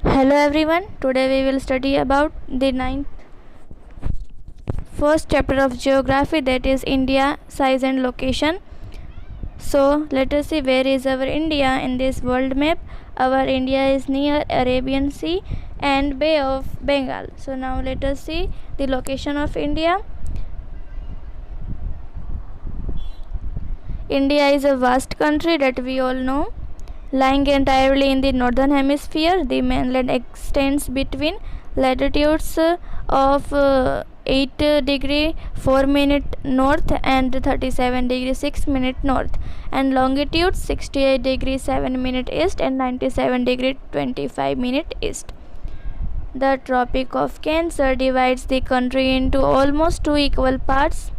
Hello everyone. Today we will study about the first chapter of geography, that is India, size and location. So let us see where is our India in this world map. Our India is near Arabian Sea and Bay of Bengal. So now let us see the location of India. India is a vast country that we all know. Lying entirely in the northern hemisphere, the mainland extends between latitudes of 8 degree 4 minute north and 37 degree 6 minute north, and longitude 68 degree 7 minute east and 97 degree 25 minute east. The Tropic of Cancer divides the country into almost two equal parts.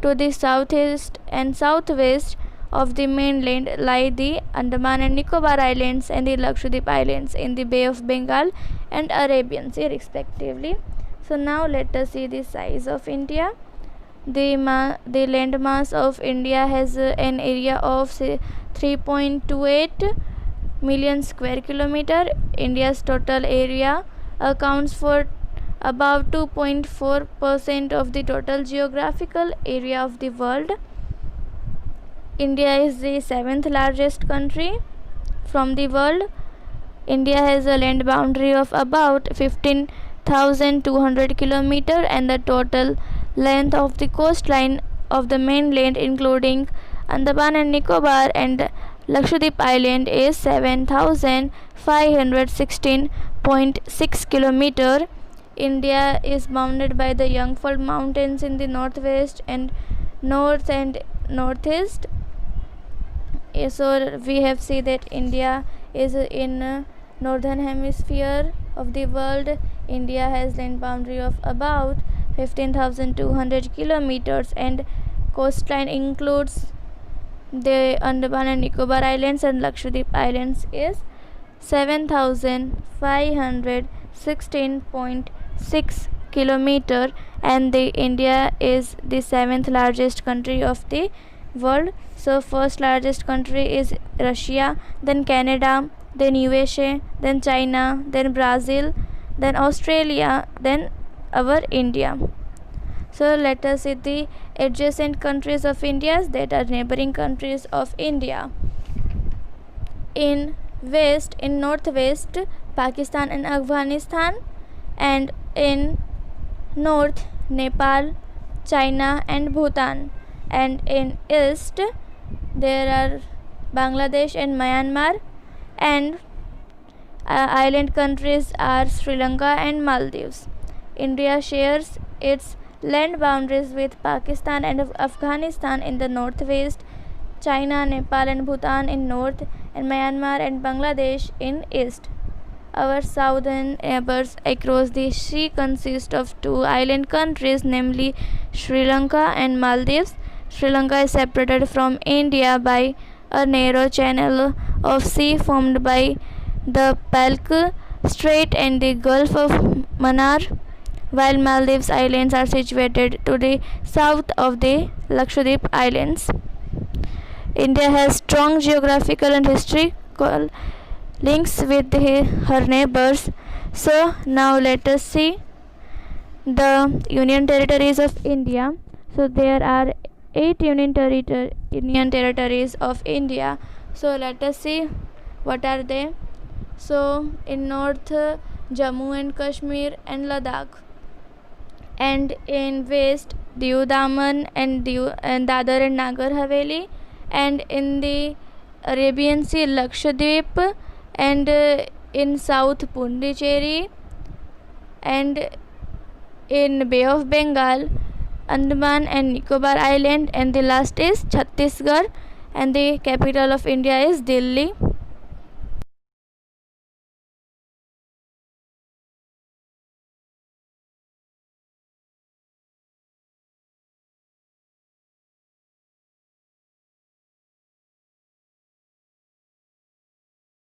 To the southeast and southwest of the mainland lie the Andaman and Nicobar Islands and the Lakshadweep Islands in the Bay of Bengal and Arabian Sea respectively. So now let us see the size of India. The landmass of India has an area of 3.28 million square kilometer. India's total area accounts for about 2.4% of the total geographical area of the world. India is the 7th largest country from the world. India has a land boundary of about 15,200 km, and the total length of the coastline of the mainland including Andaman and Nicobar and Lakshadweep Island is 7,516.6 km. India is bounded by the Jungfrau Mountains in the northwest and north and northeast. So we have seen that India is in northern hemisphere of the world. India has land boundary of about 15,200 kilometers, and coastline includes the Andaman and Nicobar Islands and Lakshadweep Islands is 7,516.6 kilometer, and the India is the 7th largest country of the world. So first largest country is Russia, then Canada, then USA, then China, then Brazil, then Australia, then our India. So let us see the adjacent countries of India, that are neighboring countries of India. In northwest, Pakistan and Afghanistan, and in north, Nepal, China and Bhutan, and in east there are Bangladesh and Myanmar, and island countries are Sri Lanka and Maldives. India shares its land boundaries with Pakistan and Afghanistan in the northwest, China, Nepal and Bhutan in north, and Myanmar and Bangladesh in east. Our southern neighbors across the sea consist of two island countries, namely Sri Lanka and Maldives. Sri Lanka is separated from India by a narrow channel of sea formed by the Palk Strait and the Gulf of Mannar, while Maldives Islands are situated to the south of the Lakshadweep Islands. India has strong geographical and historical links with her neighbors. So now let us see the union territories of India. So there are 8 union territories of India. So let us see what are they. So in north, Jammu and Kashmir and Ladakh, and in west, Diu Daman and Dadar and Nagar Haveli, and in the Arabian Sea, Lakshadweep, and in south, Pondicherry, and in Bay of Bengal, Andaman and Nicobar Island, and the last is Chhattisgarh, and the capital of India is Delhi.